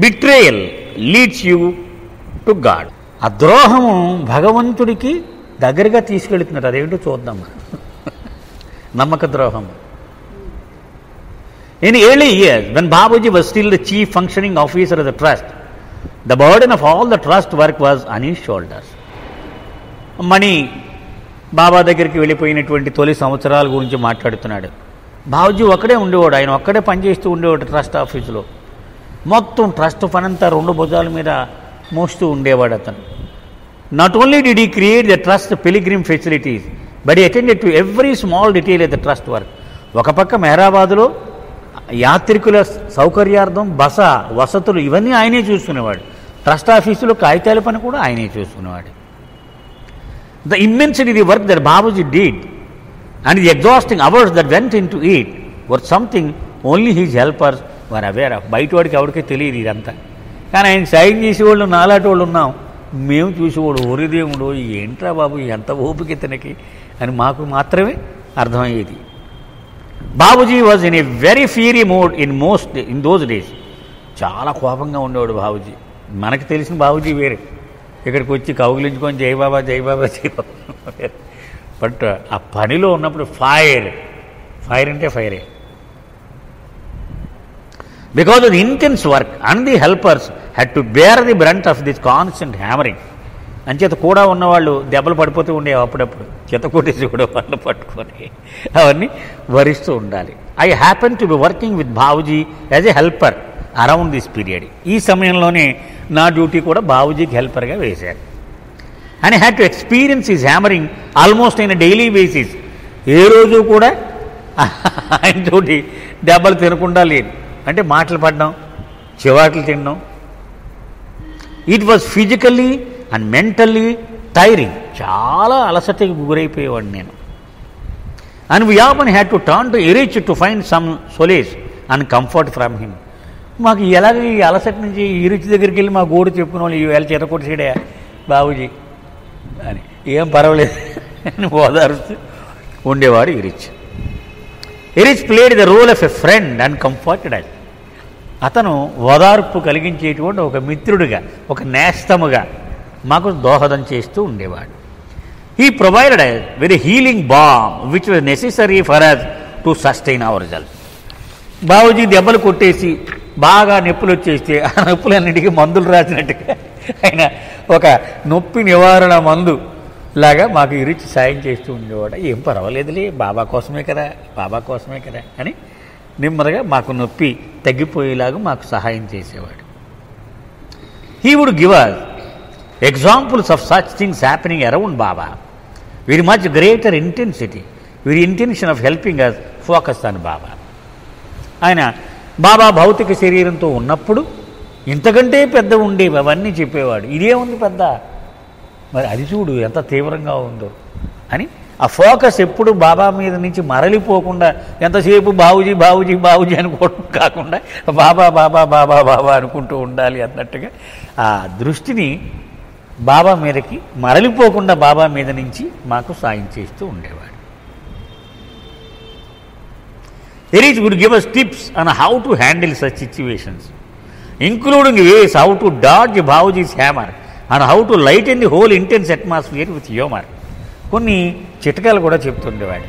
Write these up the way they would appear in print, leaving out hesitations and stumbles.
Betrayal leads you to God. ఆ ద్రోహము భగవంతుడికి దగ్గరగా తీసుకెళ్తున్నారు. అదేంటో చూద్దాం. నమ్మక ద్రోహం. In early years, when Babaji was still the chief functioning officer of the trust, the burden of all the trust work was on his shoulders. మణి బాబా దగ్గరికి వెళ్ళిపోయినటువంటి తొలి సంవత్సరాల గురించి మాట్లాడుతున్నాడు. బాబుజీ ఒక్కడే ఉండేవాడు. ఆయన ఒక్కడే పనిచేస్తూ ఉండేవాడు ట్రస్ట్ ఆఫీసులో. మొత్తం ట్రస్ట్ పనంతా 2 భుజాల మీద మోస్తూ ఉండేవాడు అతను. Not only did he create the trust pilgrim facilities, but he attended to every small detail of the trust work. ఒక పక్క మెహరాబాదులో యాత్రికుల సౌకర్యార్థం వసతులు ఇవన్నీ ఆయనే చూసుకునేవాడు. ట్రస్ట్ ఆఫీసులో కాగితాల పని కూడా ఆయనే చూసుకునేవాడు. The immensity the work that Babuji did and the exhausting hours that went in to it were something only his helpers were aware of. బయట వాడికి ఎవరికే తెలియదు ఇదంతా. కానీ ఆయన సైన్ చేసేవాళ్ళు నాలాంటి వాళ్ళు ఉన్నాం. మేము చూసేవాడు ఒరిదేవుడు ఏంట్రా బాబు ఎంత ఓపిక ఇతనికి అని మాకు మాత్రమే అర్థమయ్యేది. Babuji was in a very ఫియరీ mode in those days. చాలా కోపంగా ఉండేవాడు బాబూజీ. మనకు తెలిసిన బాబూజీ వేరే. ఇక్కడికి వచ్చి కౌగిలించుకొని జై బాబా జై బాబా జై బాబా. బట్ ఆ పనిలో ఉన్నప్పుడు ఫైర్ అంటే ఫైరే. Because of the intense work and the helpers had to bear the brunt of this constant hammering. అంచేత కూడా ఉన్నవాళ్ళు దెబ్బలు పడిపోతూ ఉండేవి. అప్పుడప్పుడు చెత్త కొట్టేసి కూడా వాళ్ళు పట్టుకొని అవన్నీ భరిస్తూ ఉండాలి. I happen to be working with Babuji as a helper around this period. ఈ సమయంలోనే నా డ్యూటీ కూడా బాబూజీకి హెల్పర్గా వేశారు. And had to experience is hammering almost in daily basis. ఏ రోజు కూడా ఆయనతోటి దెబ్బలు తినకుండా లేదు. అంటే మాటలు పడడం, చివాట్లు తినడం. It was physically and mentally tiring. చాలా అలసటకి గురైపోయేవాడు నేను. And we often had to turn to Erich to find some solace and comfort from him. మాకు ఎలాగ ఈ అలసట నుంచి ఇరిచి దగ్గరికి వెళ్ళి మా గోడు చెప్పుకునే వాళ్ళు ఈవేళ చెరకొట్టేసాడే బాబూజీ అని, ఏం పర్వాలేదు అని ఓదారుస్తూ ఉండేవాడు Irich. Irich played the role of a friend and comforted us. అతను ఓదార్పు కలిగించేటువంటి ఒక మిత్రుడిగా, ఒక నేస్తముగా మాకు దోహదం చేస్తూ ఉండేవాడు. He provided very healing balm which was necessary for us to sustain our result. Babuji దెబ్బలు కొట్టేసి బాగా నొప్పులు వచ్చేస్తే ఆ నొప్పులన్నిటికీ మందులు రాసినట్టుగా ఆయన ఒక నొప్పి నివారణ మందు లాగా మాకు ఇరిచి సాయం చేస్తూ ఉండేవాడు. ఏం పర్వాలేదులే బాబా కోసమే కదా అని నెమ్మదిగా మాకు నొప్పి తగ్గిపోయేలాగా మాకు సహాయం చేసేవాడు. He would give us examples of such things happening around Baba with much greater intensity, with the intention of helping us focus on Baba. ఆయన బాబా భౌతిక శరీరంతో ఉన్నప్పుడు ఇంతకంటే పెద్ద ఉండేవి అవన్నీ చెప్పేవాడు. ఇదే ఉంది పెద్ద, మరి అది చూడు ఎంత తీవ్రంగా ఉందో అని. ఆ ఫోకస్ ఎప్పుడు బాబా మీద నుంచి మరలిపోకుండా ఎంతసేపు బాబూజీ అనుకోవడం కాకుండా బాబా అనుకుంటూ ఉండాలి అన్నట్టుగా ఆ దృష్టిని బాబా మీదకి మరలిపోకుండా బాబా మీద నుంచి మాకు సాయం చేస్తూ ఉండేవాడు. Erich would give us tips on how to handle such situations, including ways how to dodge Babaji's hammer and how to lighten the whole intense atmosphere with humor. కొన్ని చిట్కాలు కూడా చెప్తుండేవాడు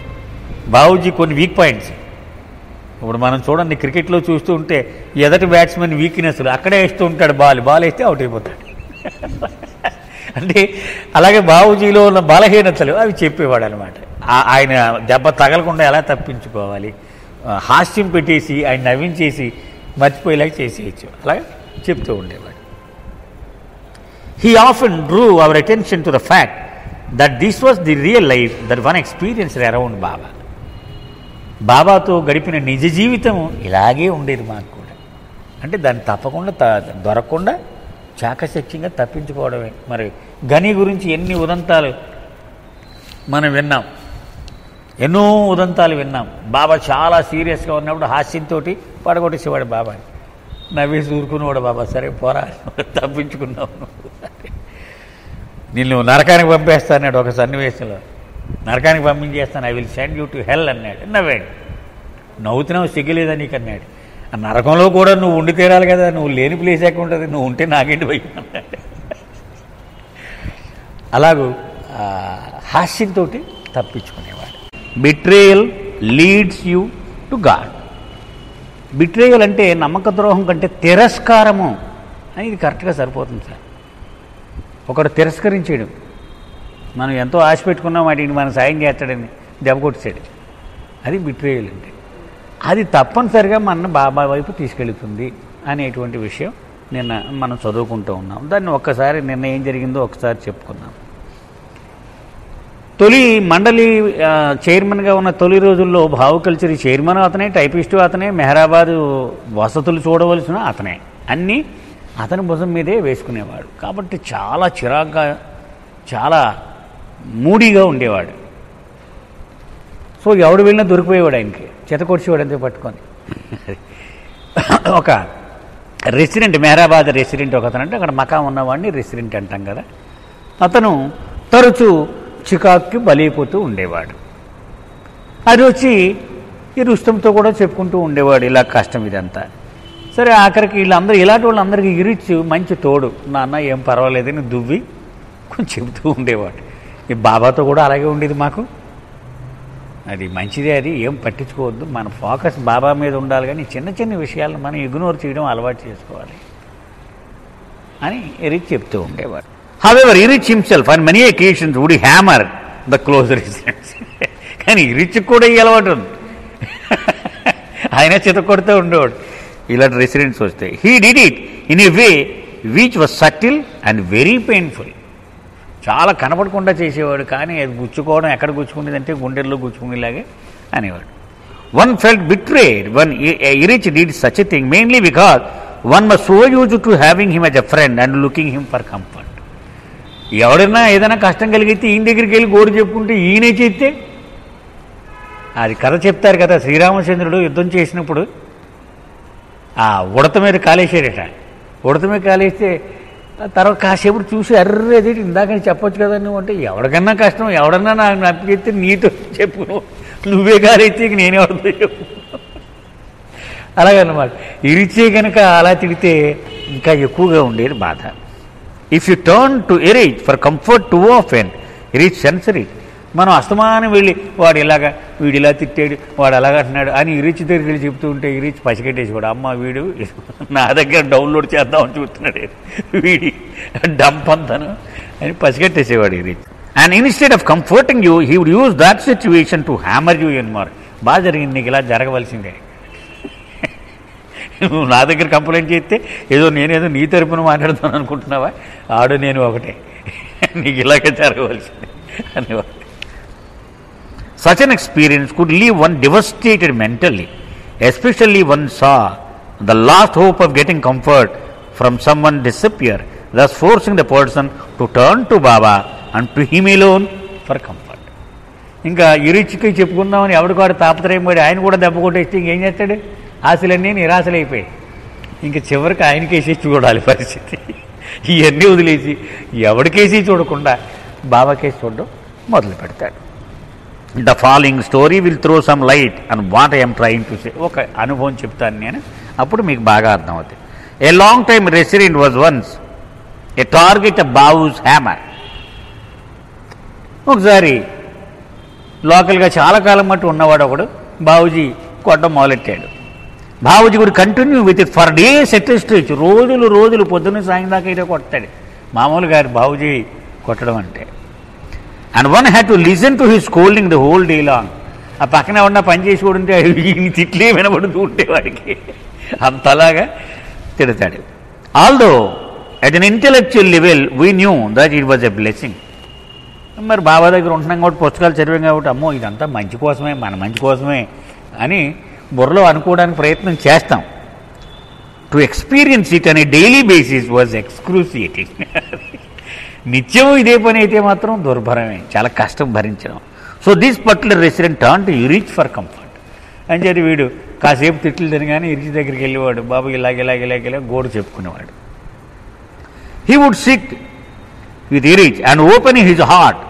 బాబూజీ. కొన్ని వీక్ పాయింట్స్ ఇప్పుడు మనం చూడండి క్రికెట్లో చూస్తూ ఉంటే ఎదటి బ్యాట్స్మెన్ వీక్నెస్లు అక్కడే వేస్తూ ఉంటాడు. బాల్ వేస్తే అవుట్ అయిపోతాడు. అంటే అలాగే బాబూజీలో ఉన్న బలహీనతలు అవి చెప్పేవాడు అనమాట. ఆయన దెబ్బ తగలకుండా ఎలా తప్పించుకోవాలి, హాస్యం పెట్టేసి ఆయన నవ్వించేసి మర్చిపోయేలాగా చేసేయచ్చు, అలాగే చెప్తూ ఉండేవాడు. He often drew our attention to the fact that this was the real life that one experienced around Baba. బాబాతో గడిపిన నిజ జీవితం ఇలాగే ఉండేది మాకు కూడా. అంటే దాన్ని తప్పకుండా దొరకకుండా చాకచక్యంగా తప్పించుకోవడమే. మరి గని గురించి ఎన్ని ఉదంతాలు మనం విన్నాం, ఎన్నో ఉదంతాలు విన్నాం. బాబా చాలా సీరియస్గా ఉన్నప్పుడు హాస్యంతో పడగొట్టేసేవాడు బాబాని. నవ్వేసి ఊరుకునేవాడు బాబా. సరే పోరా తప్పించుకున్నావు, నిన్ను నరకానికి పంపేస్తాన్నాడు ఒక సన్నివేశంలో. నరకానికి పంపించేస్తాను, I will send you to hell అన్నాడు. నవ్వాడు. నవ్వుతున్నావు సిగ్గులేదా నీకు అన్నాడు. నరకంలో కూడా నువ్వు ఉండి తీరాలి కదా, నువ్వు లేని ప్లేస్ ఎక్కడ ఉంటుంది, నువ్వు ఉంటే నాకేంటి భయం అన్నాడు. అలాగూ హాస్యంతో తప్పించుకునేవాడు. Betrayal leads you to God. Betrayal అంటే నమ్మక ద్రోహం కంటే తిరస్కారము అని ఇది కరెక్ట్గా సరిపోతుంది సార్. ఒకడు తిరస్కరించాడు, మనం ఎంతో ఆశ పెట్టుకున్నాం వాటిని మనం సాయం చేస్తాడని దెబ్బ కొట్టేశాడు, అది బిట్రేయల్ అంటే. అది తప్పనిసరిగా మన బాబా వైపు తీసుకెళ్తుంది అనేటువంటి విషయం నిన్న మనం చదువుకుంటూ ఉన్నాం. దాన్ని ఒక్కసారి నిన్న ఏం జరిగిందో ఒకసారి చెప్పుకున్నాం. తొలి మండలి చైర్మన్గా ఉన్న తొలి రోజుల్లో భావు కల్చరీ చైర్మన్ అతనే, టైపిస్టు అతనే, మెహరాబాదు వసతులు చూడవలసిన అతనే, అన్నీ అతని భుజం మీదే వేసుకునేవాడు. కాబట్టి చాలా చిరాగ్గా, చాలా మూడీగా ఉండేవాడు. సో ఎవడు వెళ్ళినా దొరికిపోయేవాడు, ఆయనకి చెతకొడిచేవాడు అంతే పట్టుకొని. ఒక రెసిడెంట్, మెహరాబాద్ రెసిడెంట్ ఒక అతను, అంటే అక్కడ మకాం ఉన్నవాడిని రెసిడెంట్ అంటాం కదా, అతను తరచూ చికాక్కి బలైపోతూ ఉండేవాడు. అది వచ్చి ఈ రుస్తంతో కూడా చెప్పుకుంటూ ఉండేవాడు, ఇలా కష్టం ఇదంతా. సరే ఆఖరికి వీళ్ళందరూ ఇలాంటి వాళ్ళందరికీ ఇరిచి మంచి తోడు, నాన్న ఏం పర్వాలేదని దువ్వి కొంచెం చెబుతూ ఉండేవాడు. ఈ బాబాతో కూడా అలాగే ఉండేది మాకు. అది మంచిదే, అది ఏం పట్టించుకోవద్దు, మన ఫోకస్ బాబా మీద ఉండాలి, కానీ చిన్న చిన్న విషయాలను మనం ఇగ్నోర్ చేయడం అలవాటు చేసుకోవాలి అని ఎరిచ్ చెప్తూ ఉండేవాడు. However, Erich himself on many occasions would hammer the close residents. కానీ ఇరిచ్ కూడా ఈ అలవాటు ఉంది, ఆయన చిత కొడుతూ ఉండేవాడు ఇలాంటి రెసిడెంట్స్ వస్తే. He did it in a way which was subtle and very painful. చాలా కనపడకుండా చేసేవాడు, కానీ అది గుచ్చుకోవడం ఎక్కడ గుచ్చుకునేదంటే గుండెల్లో గుచ్చుకునేలాగే అనేవాడు. One felt betrayed one ఇరిచ్ did such a thing mainly because one was so used to having him as a friend and looking him for comfort. ఎవడైనా ఏదైనా కష్టం కలిగితే ఈయన దగ్గరికి వెళ్ళి గోడు చెప్పుకుంటే ఈయనే చేస్తే, అది కథ చెప్తారు కదా, శ్రీరామచంద్రుడు యుద్ధం చేసినప్పుడు ఆ ఉడత మీద కాలేసాడట. ఉడత మీద కాలేస్తే తర్వాత కాసేపుడు చూసి అర్రేది ఇందాకని చెప్పొచ్చు కదా నువ్వు అంటే, ఎవరికన్నా కష్టం ఎవడన్నా నాకు నప్పి చెప్తే నీతో చెప్పు, నువ్వే కాలేస్తే ఇక నేనెవరితో చెప్పు, అలాగన్నమాట. ఇరిచే కనుక అలా తిడితే ఇంకా ఎక్కువగా ఉండేది బాధ. If you turn to Erich for comfort too often Erich sensory. మనం అస్తమానం వెళ్ళి వాడు ఇలాగా, వీడు ఇలా తిట్టాడు, వాడు అలాగ అంటున్నాడు అని ఇరిచ్ దగ్గరికి వెళ్ళి చెప్తూ ఉంటే ఇరిచ్ పసిగట్టేసి కూడా, అమ్మ వీడు నా దగ్గర డౌన్లోడ్ చేద్దామని చూస్తున్నాడు, వీడి డంప్ అంతాను అని పసిగట్టేసేవాడు Erich. And instead of comforting you he would use that situation to hammer you even more. బాగా జరిగింది, నీకు ఇలా జరగవలసిందే, నువ్వు నా దగ్గర కంప్లైంట్ చేస్తే ఏదో నేనేదో నీ తరపున మాట్లాడుతాను అనుకుంటున్నావా, ఆడు నేను ఒకటే, నీకు ఇలాగే జరగవలసిందే అనేవాడు. Such an experience could leave one devastated mentally, especially one saw the last hope of getting comfort from someone disappear, thus forcing the person to turn to Baba and to him alone for comfort. ఇంకా ఇరిచికి చెప్పుకుందామని ఎవడికాడు తాపత్రయం పడి ఆయన కూడా దెబ్బ కొట్టేస్తే ఇంకేం చేస్తాడు, ఆశలన్నీ నిరాశలైపోయాయి. ఇంకా చివరికి ఆయనకేసి చూడాలి పరిస్థితి. ఇవన్నీ వదిలేసి ఎవరికేసి చూడకుండా బాబాకేసి చూడడం మొదలు పెడతాడు. The following story will throw some light and what I'm trying to say. ఒక అనుభవం చెప్తాను నేను, అప్పుడు మీకు బాగా అర్థమవుతుంది. A long time resident was once a target of బావుస్ హ్యామర్. ఒకసారి లోకల్గా చాలా కాలం మట్టు ఉన్నవాడు ఒకడు బావుజీ కొట్టడం మొదలెట్టాడు. బావుజీ కూడా continue with it for days at stretch. రోజులు పొద్దున్న సాయం దాకా అయితే కొట్టాడు. మామూలుగా బావుజీ కొట్టడం అంటే. And one had to listen to his scolding the whole day long. ఆ పక్కన ఎవరన్నా పని చేసి కూడా ఉంటే ఈ తిట్లే వినబడుతూ ఉంటే వాడికి అంతలాగా తిడతాడు. Although at an intellectual level we knew that it was a blessing. మరి బాబా దగ్గర ఉంటున్నాం కాబట్టి పుస్తకాలు చదివాం కాబట్టి అమ్మో ఇదంతా మంచి కోసమే, మన మంచి కోసమే అని బుర్రలో అనుకోవడానికి ప్రయత్నం చేస్తాం. టు ఎక్స్పీరియన్స్ ఇట్ అనే డైలీ బేసిస్ వాజ్ ఎక్స్క్రూసియేటింగ్. నిత్యం ఇదే పని అయితే మాత్రం దుర్భరమే, చాలా కష్టం భరించడం. So this particular resident turn to ఇరిచ్ for comfort అని చెప్పి వీడు కాసేపు తిట్లు తినగానే ఇరిచ్ దగ్గరికి వెళ్ళేవాడు. బాబు ఇలాగ గోడు చెప్పుకునేవాడు. He would sit with Erich and open his heart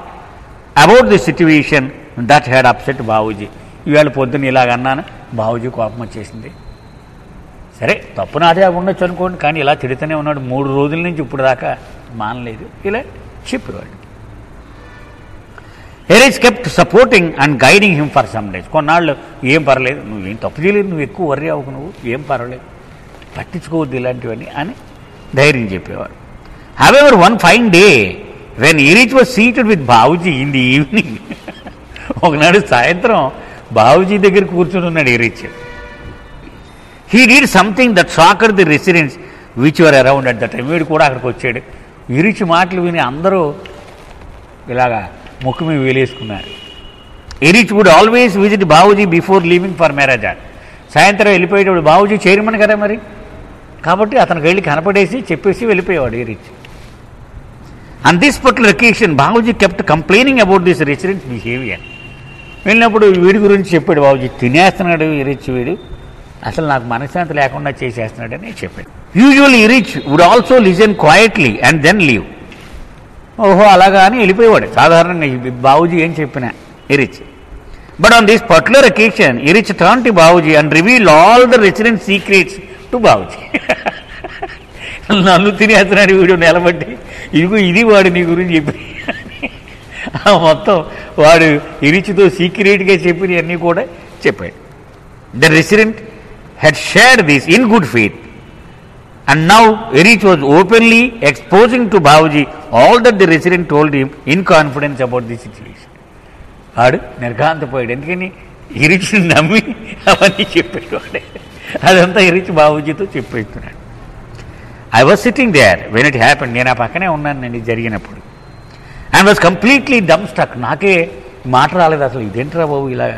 about the situation that had upset Babuji. ఈవేళ పొద్దున్న ఇలాగన్నాను, బాబూజీ కోపం వచ్చేసింది, సరే తప్పు నాదే ఉండొచ్చు అనుకోండి, కానీ ఇలా తిడుతూనే ఉన్నాడు 3 రోజుల నుంచి ఇప్పుడు దాకా మానలేదు, ఇలా చెప్పేవాడు. Erich kept supporting and guiding him for some days. కొన్నాళ్ళు ఏం పర్లేదు, నువ్వేం తప్పు చేయలేదు, నువ్వు ఎక్కువ వర్రీ అవ్వకు, నువ్వు ఏం పర్వాలేదు, పట్టించుకోవద్దు ఇలాంటివన్నీ అని ధైర్యం చెప్పేవారు. However one fine day when Erich was seated with Babuji in the evening, ఒకనాడు సాయంత్రం బాబుజీ దగ్గర కూర్చొని ఉన్నాడు Erich. He did something that shocked the residents which were around at the time. వీడు కూడా అక్కడికి వచ్చాడు. ఎరిచ్ మాటలు విని అందరూ ఇలాగా ముక్కు మీద వేలేసుకున్నారు. Erich would always visit Babuji before leaving for marriage. సాయంత్రం వెళ్ళిపోయేటప్పుడు బాబుజీ చైర్మన్ కదా మరి, కాబట్టి అతనికి వెళ్ళి కనపడేసి చెప్పేసి వెళ్ళిపోయేవాడు Erich. On this particular occasion Babuji kept complaining about this residents behaviour. వెళ్ళినప్పుడు వీడి గురించి చెప్పాడు, బాబుజీ తినేస్తున్నాడు ఎరిచ్, వీడు అసలు నాకు మనశ్శాంతి లేకుండా చేసేస్తున్నాడని చెప్పాడు. Usually Erich would also listen quietly and then leave. ఓహో అలాగా అని వెళ్ళిపోయేవాడు సాధారణంగా బాబుజీ ఏం చెప్పినా Erich. But on this particular occasion Erich turn to Babuji and revealed all the resident secrets to Babuji. నన్ను తినేస్తున్నాడు వీడు నిలబట్టి, ఇదిగో ఇది వాడు నీ గురించి చెప్పి మొత్తం వాడు ఎరిచ్తో సీక్రెట్గా చెప్పినవన్నీ కూడా చెప్పాడు. The resident had shared this in good faith, and now Erich was openly exposing to Babuji all that the resident told him in confidence about the situation. వాడు నిర్ఘాంతపోయాడు, ఎందుకని ఎరిచ్ని నమ్మి అవన్నీ చెప్పేవాడే, అదంతా ఎరిచ్ బాబుజీతో చెప్పేస్తున్నాడు. I was sitting there when it happened. నేను ఆ పక్కనే ఉన్నాను నేను జరిగినప్పుడు. And was completely dumbstruck. నాకే మాట రాలేదు, అసలు ఇదేంట్రా బాబు ఇలా.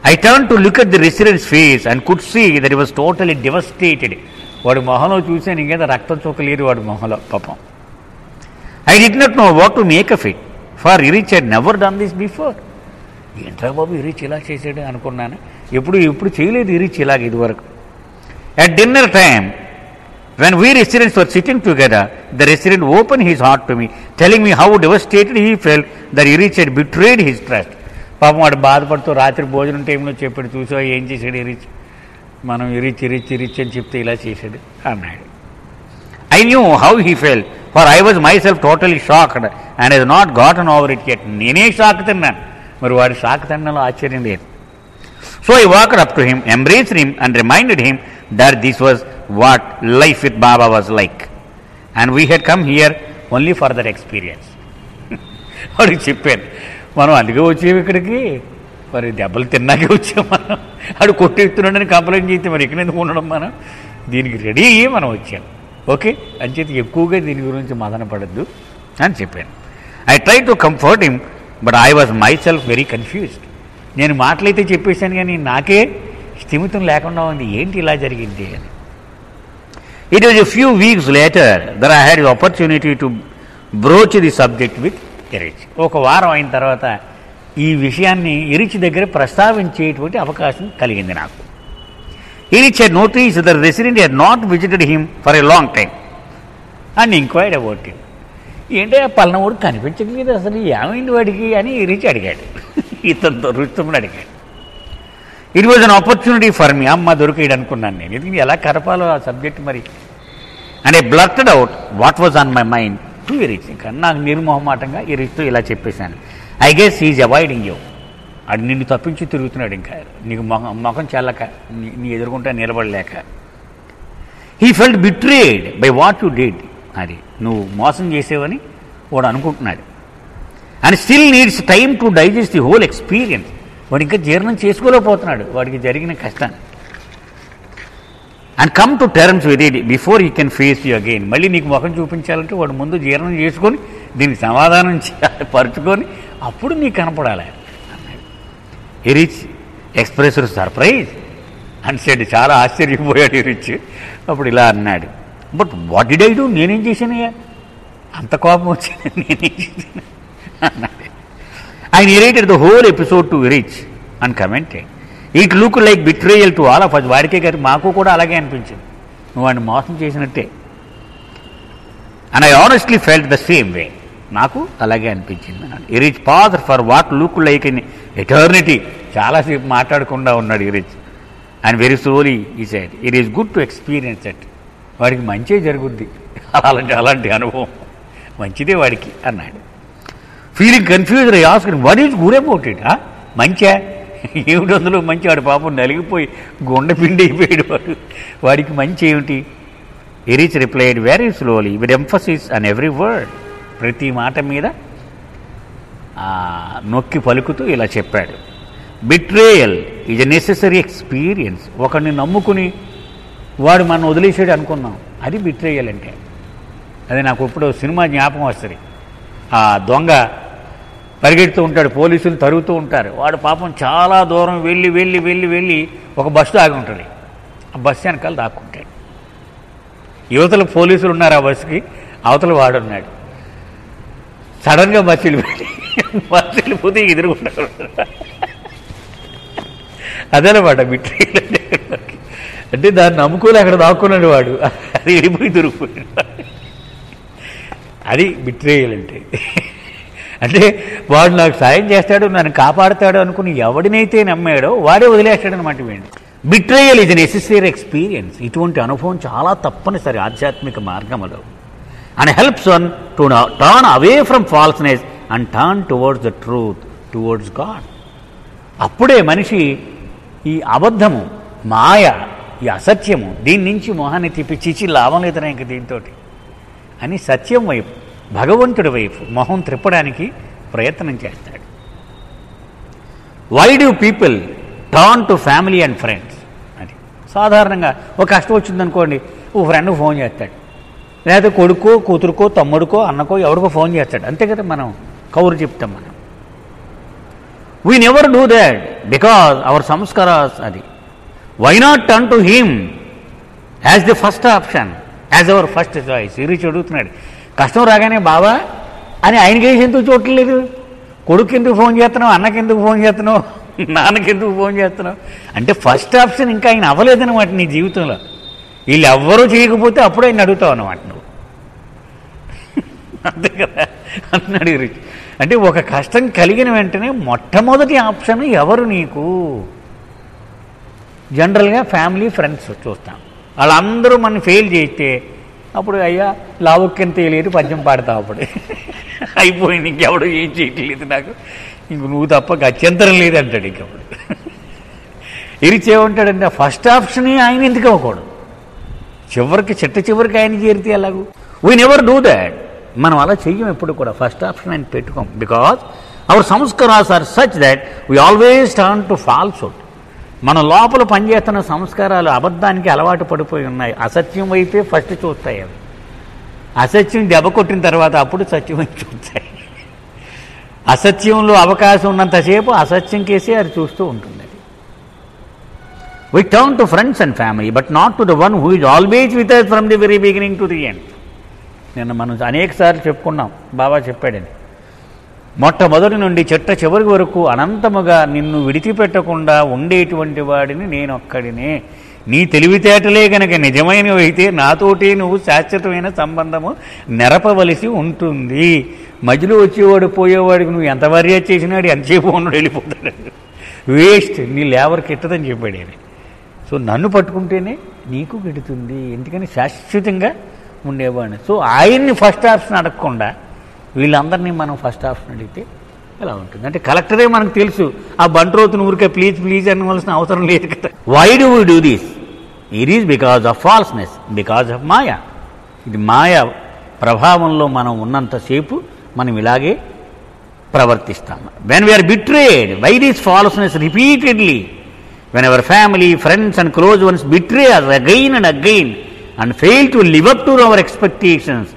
I turned to look at the resident's face and could see that he was totally devastated. వాడి మొహంలో చూసాను, ఇంకేదో రక్తం చూకలేదు వాడి మొహంలో పాపం. I did not know what to make of it, for Erich had never done this before. ఏంట్రా బాబు Erich ఇలా చేసాడు అనుకున్నాను, ఎప్పుడు చేయలేదు ఎరిచ్ ఇలాగ ఇదివరకు. At dinner time, when we residents were sitting together, the resident opened his heart to me, telling me how devastated he felt that Erich had betrayed his trust. పాపం వాడు బాధపడుతూ రాత్రి భోజనం టైంలో చెప్పాడు, చూసా ఏం చేశాడు ఎరిచ్, మనం ఎరిచ్ అని చెప్తే ఇలా చేశాడు అన్నాడు. I knew how he felt, for I was myself totally shocked and he's not gotten over it yet. నేనే షాక్ తిన్నాను, మరి వాడి షాక్ తినడంలో ఆశ్చర్యం లేదు. So I walked up to him, embraced him and reminded him that this was what life with Baba was like and we had come here only for that experience. వాడికి చెప్పాను, మనం అందుకే వచ్చేవి ఇక్కడికి, మరి దెబ్బలు తిన్నాకే వచ్చాం, మనం ఆడు కొట్టెత్తున్నాడని కంప్లైంట్ చేస్తే మరి ఇక్కడ ఎందుకు ఉండడం, మనం దీనికి రెడీ అయ్యి మనం వచ్చాం, ఓకే అంచేత ఎక్కువగా దీని గురించి మదన పడద్దు అని చెప్పాను. I try to comfort him but I was my self very confused. నేను మాటలైతే చెప్పేశాను కానీ నాకే స్థిమితం లేకుండా ఉంది, ఏంటి ఇలా జరిగింది అని. It was a few weeks later that I had the opportunity to brooch the subject with Erich. ఒక వారం అయిన తర్వాత ఈ విషయాన్ని ఎరిచ్ దగ్గర ప్రస్తావించేటువంటి అవకాశం కలిగింది నాకు. Erich had noticed that the resident had not visited him for a long time and inquired about him. ఏంటో పలానా వాడు కనిపించట్లేదు, అసలు ఏమైంది వాడికి అని ఎరిచ్ అడిగాడు, ఇతనితో రుస్తముని అడిగాడు. It was an opportunity for me. అమ్మ దొరికాడు అనుకున్నాను నేను, ఎందుకంటే ఎలా కరపాలో ఆ సబ్జెక్ట్ మరి. And I blurted out what was on my mind to Erich. ఇంకా నాకు నిర్మోహమాటంగా ఎరిచ్తో ఇలా చెప్పేశాను, I guess he's avoiding you. అది నిన్ను తప్పించి తిరుగుతున్నాడు, ఇంకా నీకు మొఖం చెల్లక, నీ ఎదుర్కొంటే నిలబడలేక. He felt betrayed by what you did. అది నువ్వు మోసం చేసేవని వాడు అనుకుంటున్నాడు. And still needs time to digest the whole experience. వాడు ఇంకా జీర్ణం చేసుకోలేకపోతున్నాడు వాడికి జరిగిన కష్టాన్ని. And come to terms with it before you can face you again. మళ్ళీ నీకు ముఖం చూపించాలంటే వాడు ముందు జీర్ణం చేసుకొని దీనికి సమాధానం పరుచుకొని అప్పుడు నీకు కనపడాలి అన్నాడు. ఎరిచ్ ఎక్స్ప్రెస్డ్ సర్ప్రైజ్ అని సెడ్. చాలా ఆశ్చర్యపోయాడు ఎరిచ్. అప్పుడు ఇలా అన్నాడు, but what did I do, నేనేం చేశానయ్యా, అంత కోపం వచ్చింది, నేనేం చేశాను అన్నాడు. I narrated the whole episode to Erich and commented it look like betrayal to all of us. వాడికే గారు మాకు కూడా అలాగే అనిపించింది, నువ్వు వాడిని మోసం చేసినట్టే. And I honestly felt the same way. నాకు అలాగే అనిపించింది అన్నాడు. Erich pause for what look like an eternity. చాలాసేపు మాట్లాడకుండా ఉన్నాడు Erich. And very slowly he said it is good to experience it. వాడికి మంచే జరుగుద్ది అలాంటి అనుభవం మంచిదే వాడికి అన్నాడు. Feeling confused I asked what is good about it. మంచా ఏమిటి అందులో మంచి? వాడు పాపం నలిగిపోయి గుండె పిండి అయిపోయాడు వాడికి మంచి ఏమిటి? Erich replied very slowly with emphasis on every word. ప్రతి మాట మీద నొక్కి పలుకుతూ ఇలా చెప్పాడు. Betrayal is a necessary experience. ఒకరిని నమ్ముకుని వాడు మనం వదిలేసాడు అనుకున్నాం, అది బిట్రేయల్ అంటే. అది నాకు ఇప్పుడు సినిమా జ్ఞాపకం వస్తుంది. ఆ దొంగ పరిగెడుతూ ఉంటాడు, పోలీసులు తరుగుతూ ఉంటారు, వాడు పాపం చాలా దూరం వెళ్ళి వెళ్ళి వెళ్ళి వెళ్ళి ఒక బస్సు ఆగి ఉంటుంది. ఆ బస్సు వెనకాల దాక్కుంటాడు. యువతల పోలీసులు ఉన్నారు, ఆ బస్సుకి అవతల వాడున్నాడు. సడన్గా బస్సు వెళ్ళిపోతే ఎదురుకుంటారు. అదనమాట బిట్రేయల్ అంటే దాన్ని నమ్ముకోలే అక్కడ దాక్కున్నాడు వాడు, అది వెళ్ళిపోయి దొరికిపోయాడు. అది బిట్రేయల్ అంటే. అంటే వాడు నాకు సాయం చేస్తాడు, నన్ను కాపాడుతాడు అనుకుని ఎవడినైతే నమ్మాడో వాడే వదిలేస్తాడు అనమాట వీడిని. Betrayal is a necessary experience. ఇటువంటి అనుభవం చాలా తప్పనిసరి ఆధ్యాత్మిక మార్గంలో. And helps one to turn away from falseness and turn towards the truth, towards God. అప్పుడే మనిషి ఈ అబద్ధము, మాయ, ఈ అసత్యము, దీని నుంచి మొహాన్ని తిప్పి చిచి లాభం లేదనే ఇంక దీంతో అని సత్యం వైపు, భగవంతుడి వైపు మొహం త్రిప్పడానికి ప్రయత్నం చేస్తాడు. Why do people turn to family and friends? అది సాధారణంగా ఒక కష్టం వచ్చిందనుకోండి, ఓ ఫ్రెండ్కి ఫోన్ చేస్తాడు, లేదా కొడుకో కూతురుకో తమ్ముడికో అన్నకో ఎవరికో ఫోన్ చేస్తాడు, అంతే కదా. మనం కౌరు చెప్తాం. మనం we never do that because our samskaras. అది why not turn to him as the first option, as our first choice. ఇరిచి అడుగుతున్నాడు, కష్టం రాగానే బావా అని ఆయనకి ఎందుకు చూడట్లేదు? కొడుకు ఎందుకు ఫోన్ చేస్తున్నావు, అన్నకి ఎందుకు ఫోన్ చేస్తున్నావు, నాన్నకి ఎందుకు ఫోన్ చేస్తున్నావు అంటే ఫస్ట్ ఆప్షన్ ఇంకా ఆయన అవ్వలేదన్నమాట నీ జీవితంలో. వీళ్ళు ఎవ్వరూ చేయకపోతే అప్పుడు ఆయన అడుగుతావు అన్నమాట నువ్వు. అంతే కదా అన్నాడు ఇరిచి. అంటే ఒక కష్టం కలిగిన వెంటనే మొట్టమొదటి ఆప్షన్ ఎవరు నీకు? జనరల్గా ఫ్యామిలీ ఫ్రెండ్స్ చూస్తాం. వాళ్ళందరూ మనం ఫెయిల్ చేస్తే అప్పుడు అయ్యా లావుక్యం తెలియదు పద్యం పాడతావు. అప్పుడు అయిపోయింది, ఇంకెవడో ఏం చేయట్లేదు నాకు, ఇంక నువ్వు తప్ప గత్యంతరం లేదంటాడు. ఇంకప్పుడు ఇరిచేమంటాడంటే ఫస్ట్ ఆప్షనే ఆయన ఎందుకు అవ్వకూడదు? చివరికి ఆయన చేరితే ఎలాగూ? We never do that. మనం అలా చెయ్యం ఎప్పుడు కూడా, ఫస్ట్ ఆప్షన్ ఆయన పెట్టుకోం. Because our samskaras are such that we always turn to falsehood. మన లోపల పనిచేస్తున్న సంస్కారాలు అబద్ధానికి అలవాటు పడిపోయి ఉన్నాయి. అసత్యం వైపే ఫస్ట్ చూస్తాయి అవి. అసత్యం దెబ్బ కొట్టిన తర్వాత అప్పుడు సత్యం వైపు చూస్తాయి. అసత్యంలో అవకాశం ఉన్నంతసేపు అసత్యం కేసే అది చూస్తూ ఉంటుంది. అది we turn to friends and family but not to the one who is always with us from the very beginning to the end. నిన్న మనం అనేక సార్లు చెప్పుకున్నాం, బాబా చెప్పాడని. మొట్టమొదటి నుండి చిట్ట చివరి వరకు అనంతముగా నిన్ను విడిచిపెట్టకుండా ఉండేటువంటి వాడిని నేనొక్కడినే. నీ తెలివితేటలే కనుక నిజమైనవైతే నాతోటి నువ్వు శాశ్వతమైన సంబంధము నెరపవలసి ఉంటుంది. మధ్యలో వచ్చేవాడు పోయేవాడికి నువ్వు ఎంత మర్యాద చేసినాడు ఎంతసేపు ఉన్నాడు వెళ్ళిపోతాడు, వేస్ట్, నీ లేవర్కి ఎట్టదని చెప్పాడు ఆయన. సో నన్ను పట్టుకుంటేనే నీకు గిడుతుంది, ఎందుకని శాశ్వతంగా ఉండేవాడిని. సో ఆయన్ని ఫస్ట్ ఆప్షన్ అడగకుండా వీళ్ళందరినీ మనం ఫస్ట్ ఆప్షన్ అడిగితే ఎలా ఉంటుంది? అంటే కలెక్టరే మనకు తెలుసు, ఆ బంట్రోతుని ఊరికే ప్లీజ్ ప్లీజ్ అనవలసిన అవసరం లేదు కదా. Why do we do this? It is because of falseness, because of maya. ఇది మాయా ప్రభావంలో మనం ఉన్నంతసేపు మనం ఇలాగే ప్రవర్తిస్తాము. When we are betrayed by this falseness repeatedly, when our family friends and close ones betray us again and again and fail to live up to our expectations,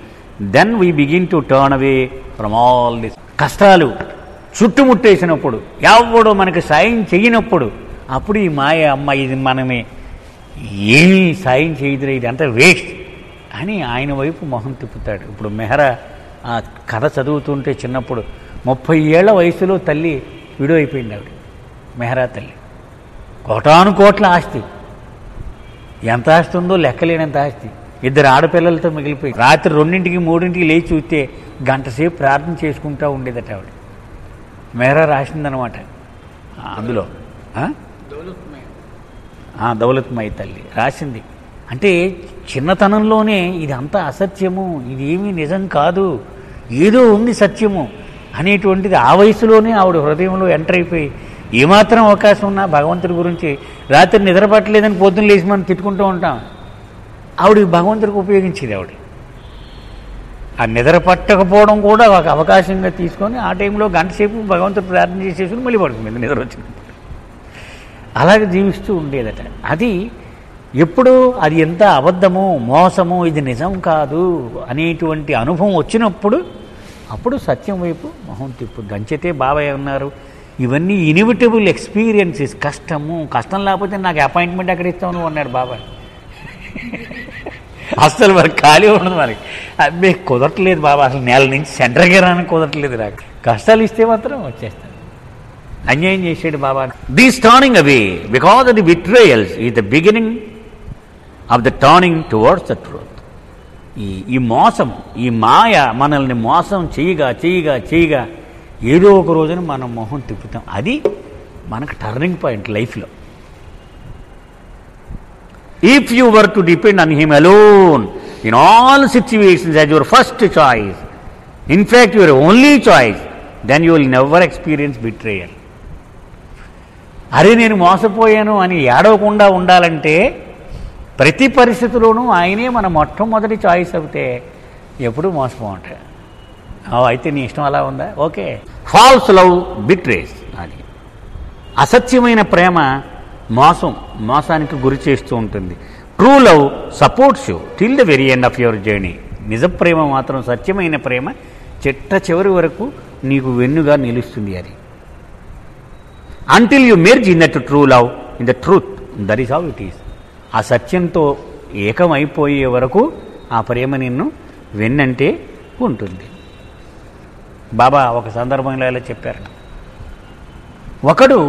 then we begin to turn away from all this. కష్టాలు చుట్టుముట్టేసినప్పుడు, ఎవడో మనకి సాయం చేయనప్పుడు, అప్పుడు ఈ మాయ అమ్మ ఇది మనమే ఏమీ సాయం చేయదురా, ఇది అంతా వేస్ట్ అని ఆయన వైపు మొహం తిప్పుతాడు. ఇప్పుడు మెహరా ఆ కథ చదువుతుంటే చిన్నప్పుడు 30 ఏళ్ల వయసులో తల్లి విడో అయిపోయింది ఆవిడ, మెహరా తల్లి. కోటాను కోట్ల ఆస్తి, ఎంత ఆస్తి ఉందో లెక్కలేనంత ఆస్తి, 2 ఆడపిల్లలతో మిగిలిపోయి రాత్రి 2ంటికి 3ంటికి లేచి చూస్తే గంటసేపు ప్రార్థన చేసుకుంటూ ఉండేదట ఆవిడ. మెహరా రాసిందనమాట అందులో. దౌలత్మయి తల్లి రాసింది. అంటే చిన్నతనంలోనే ఇది అంతా అసత్యము, ఇది ఏమీ నిజం కాదు, ఏదో ఉంది సత్యము అనేటువంటిది ఆ వయసులోనే ఆవిడ హృదయంలో ఎంటర్ అయిపోయి, ఏమాత్రం అవకాశం ఉన్నా భగవంతుడి గురించి రాత్రి నిద్రపట్టలేదని పొద్దున్న లేచి మనం తిట్టుకుంటూ ఉంటాం. ఆవిడ భగవంతుడికి ఉపయోగించేది. ఆవిడ ఆ నిద్ర పట్టకపోవడం కూడా ఒక అవకాశంగా తీసుకొని ఆ టైంలో గంట సేపు భగవంతుడు ప్రార్థన చేసేసుకుని మళ్ళీ పడుతుంది నిద్ర వచ్చినప్పుడు. అలాగే జీవిస్తూ ఉండేదట. అది ఎప్పుడు అది ఎంత అబద్ధము, మోసము, ఇది నిజం కాదు అనేటువంటి అనుభవం వచ్చినప్పుడు అప్పుడు సత్యం వైపు మొహం తిప్పుద్ది. అంచేతే బాబాయ్ అన్నారు, ఇవన్నీ ఇన్ఎవిటబుల్ ఎక్స్పీరియన్సెస్. కష్టం లేకపోతే నాకు అపాయింట్మెంట్ ఎక్కడ ఇస్తావు నువ్వు అన్నాడు బాబాయ్. అసలు మరి ఖాళీ ఉండదు, మనకి అబ్బే కుదరట్లేదు బాబా, అసలు నెల నుంచి సెంటర్కి రానికి కుదరట్లేదు, నాకు కష్టాలు ఇస్తే మాత్రం వచ్చేస్తాను. అన్యాయం చేసాడు Baba. This turning away because of the betrayals is the beginning of the turning towards the truth. ఈ మోసం, ఈ మాయ మనల్ని మోసం చేయగా ఏదో ఒక రోజున మనం మొహం తిప్పుతాం. అది మనకు టర్నింగ్ పాయింట్ లైఫ్లో. If you were to depend on him alone in all situations as your first choice, in fact your only choice, then you will never experience betrayal. అరే నేను మోసపోయాను అని ఏడవకుండా ఉండాలంటే ప్రతి పరిస్థితిలోనూ ఆయనే మన మొట్టమొదటి చాయిస్ అవుతే ఎప్పుడూ మోసపోఉంటాడు. అయితే నీ ఇష్టం అలా ఉందా, ఓకే. Falls love betrays. అది అసత్యమైన ప్రేమ మోసానికి గురి చేస్తూ ఉంటుంది. True love supports you till the very end of your journey. నిజ ప్రేమ మాత్రం, సత్యమైన ప్రేమ చిట్ట చివరి వరకు నీకు వెన్నుగా నిలుస్తుంది. అది until you merge in that true love in the truth, that is how it is. ఆ సత్యంతో ఏకమైపోయే వరకు ఆ ప్రేమ నిన్ను వెన్నంటే ఉంటుంది. బాబా ఒక సందర్భంలో ఇలా చెప్పారు, ఒకడు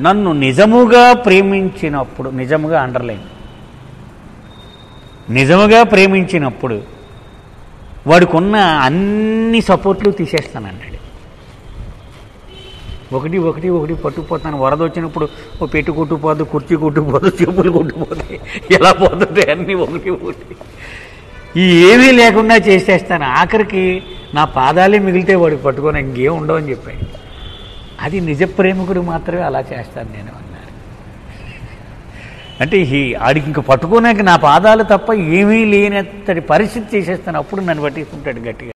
నన్ను నిజముగా ప్రేమించినప్పుడు, నిజముగా అండర్లైన్, నిజముగా ప్రేమించినప్పుడు వాడికున్న అన్ని సపోర్ట్లు తీసేస్తానన్నాడు. ఒకటి పట్టుకుపోతాను. వరద వచ్చినప్పుడు ఓ పెట్టి కొట్టుకుపోదు, కుర్చీ కొట్టుకుపోదు, చెప్పులు కొట్టుకుపోతాయి, ఎలా పోతుంటాయి అన్నీ ఒకటి ఏమీ లేకుండా చేసేస్తాను. ఆఖరికి నా పాదాలే మిగిలితే వాడికి పట్టుకొని ఇంకేం ఉండవని చెప్పాడు. అది నిజ ప్రేమికుడు మాత్రమే అలా చేస్తాను నేను అన్నారు. అంటే ఆడికి ఇంక పట్టుకోనాక నా పాదాలు తప్ప ఏమీ లేనత్తడి పరిస్థితి చేసేస్తాను, అప్పుడు నన్ను పట్టిస్తుంటాడు గట్టిగా.